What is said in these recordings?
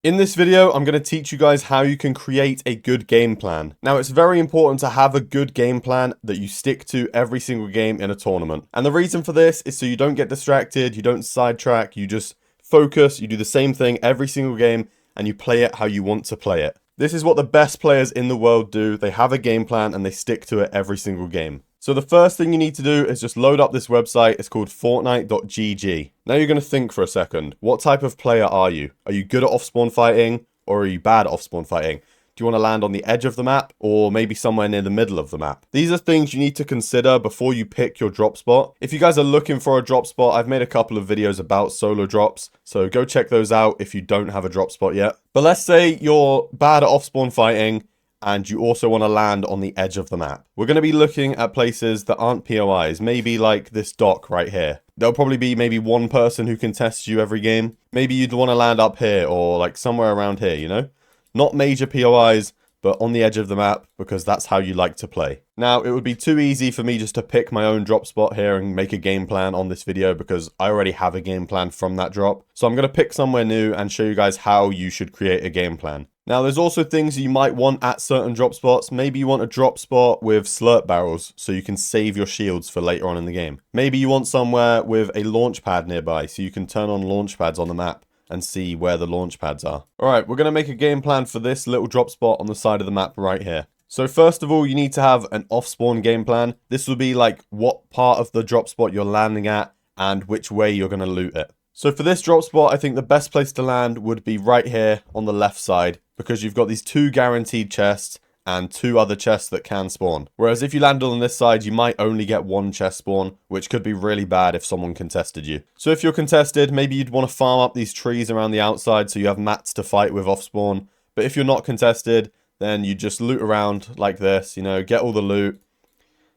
In this video, I'm going to teach you guys how you can create a good game plan. Now, it's very important to have a good game plan that you stick to every single game in a tournament. And the reason for this is so you don't get distracted, you don't sidetrack, you just focus, you do the same thing every single game, and you play it how you want to play it. This is what the best players in the world do. They have a game plan and they stick to it every single game. So the first thing you need to do is just load up this website. It's called Fortnite.gg. Now you're going to think for a second, what type of player are you? Are you good at off-spawn fighting or are you bad at off-spawn fighting? Do you want to land on the edge of the map or maybe somewhere near the middle of the map? These are things you need to consider before you pick your drop spot. If you guys are looking for a drop spot, I've made a couple of videos about solo drops, so go check those out if you don't have a drop spot yet. But let's say you're bad at off-spawn fighting and you also want to land on the edge of the map. We're going to be looking at places that aren't POIs, maybe like this dock right here. There'll probably be maybe one person who can test you every game. Maybe you'd want to land up here or like somewhere around here, you know? Not major POIs, but on the edge of the map because that's how you like to play. Now, it would be too easy for me just to pick my own drop spot here and make a game plan on this video because I already have a game plan from that drop. So I'm going to pick somewhere new and show you guys how you should create a game plan. Now, there's also things you might want at certain drop spots. Maybe you want a drop spot with slurp barrels so you can save your shields for later on in the game. Maybe you want somewhere with a launch pad nearby so you can turn on launch pads on the map and see where the launch pads are. Alright, we're going to make a game plan for this little drop spot on the side of the map right here. So first of all, you need to have an off-spawn game plan. This will be like what part of the drop spot you're landing at and which way you're going to loot it. So for this drop spot, I think the best place to land would be right here on the left side because you've got these 2 guaranteed chests and 2 other chests that can spawn. Whereas if you landed on this side, you might only get 1 chest spawn, which could be really bad if someone contested you. So if you're contested, maybe you'd want to farm up these trees around the outside so you have mats to fight with off spawn. But if you're not contested, then you just loot around like this, you know, get all the loot,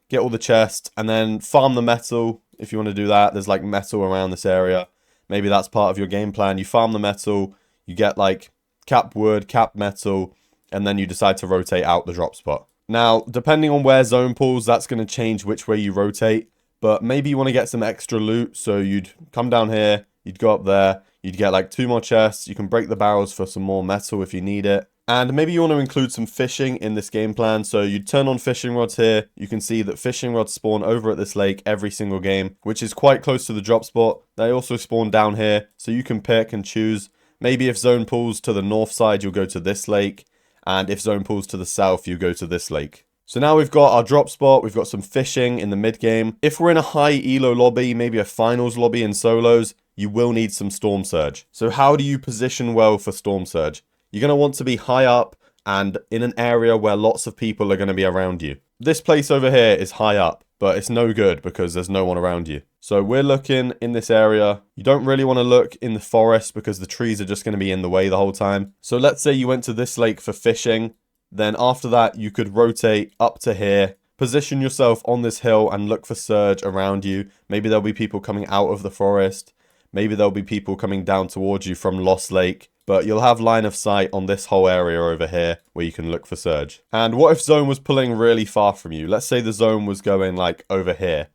get all the chests, and then farm the metal if you want to do that. There's like metal around this area. Maybe that's part of your game plan. You farm the metal, you get like cap wood, cap metal, and then you decide to rotate out the drop spot. Now, depending on where zone pulls, that's going to change which way you rotate. But maybe you want to get some extra loot, so you'd come down here, you'd go up there, you'd get like 2 more chests, you can break the barrels for some more metal if you need it. And maybe you want to include some fishing in this game plan, so you'd turn on fishing rods here. You can see that fishing rods spawn over at this lake every single game, which is quite close to the drop spot. They also spawn down here, so you can pick and choose. Maybe if zone pulls to the north side, you'll go to this lake. And if zone pulls to the south, you go to this lake. So now we've got our drop spot, we've got some fishing in the mid game. If we're in a high elo lobby, maybe a finals lobby in solos, you will need some storm surge. So how do you position well for storm surge? You're going to want to be high up and in an area where lots of people are going to be around you. This place over here is high up, but it's no good because there's no one around you. So we're looking in this area. You don't really want to look in the forest because the trees are just going to be in the way the whole time. So let's say you went to this lake for fishing. Then after that, you could rotate up to here. Position yourself on this hill and look for surge around you. Maybe there'll be people coming out of the forest. Maybe there'll be people coming down towards you from Lost Lake. But you'll have line of sight on this whole area over here where you can look for surge. And what if zone was pulling really far from you? Let's say the zone was going like over here.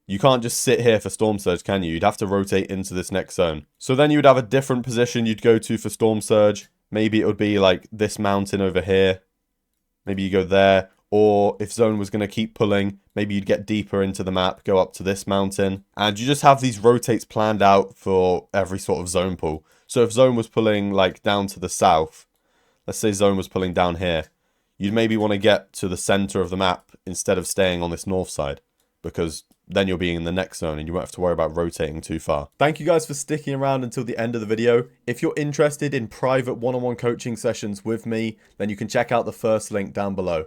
You can't just sit here for storm surge, can you? You'd have to rotate into this next zone. So then you would have a different position you'd go to for storm surge. Maybe it would be like this mountain over here. Maybe you go there. Or if zone was going to keep pulling, maybe you'd get deeper into the map, go up to this mountain. And you just have these rotates planned out for every sort of zone pull. So if zone was pulling like down to the south, let's say zone was pulling down here, you'd maybe want to get to the center of the map instead of staying on this north side, because then you'll be in the next zone and you won't have to worry about rotating too far. Thank you guys for sticking around until the end of the video. If you're interested in private one-on-one coaching sessions with me, then you can check out the first link down below.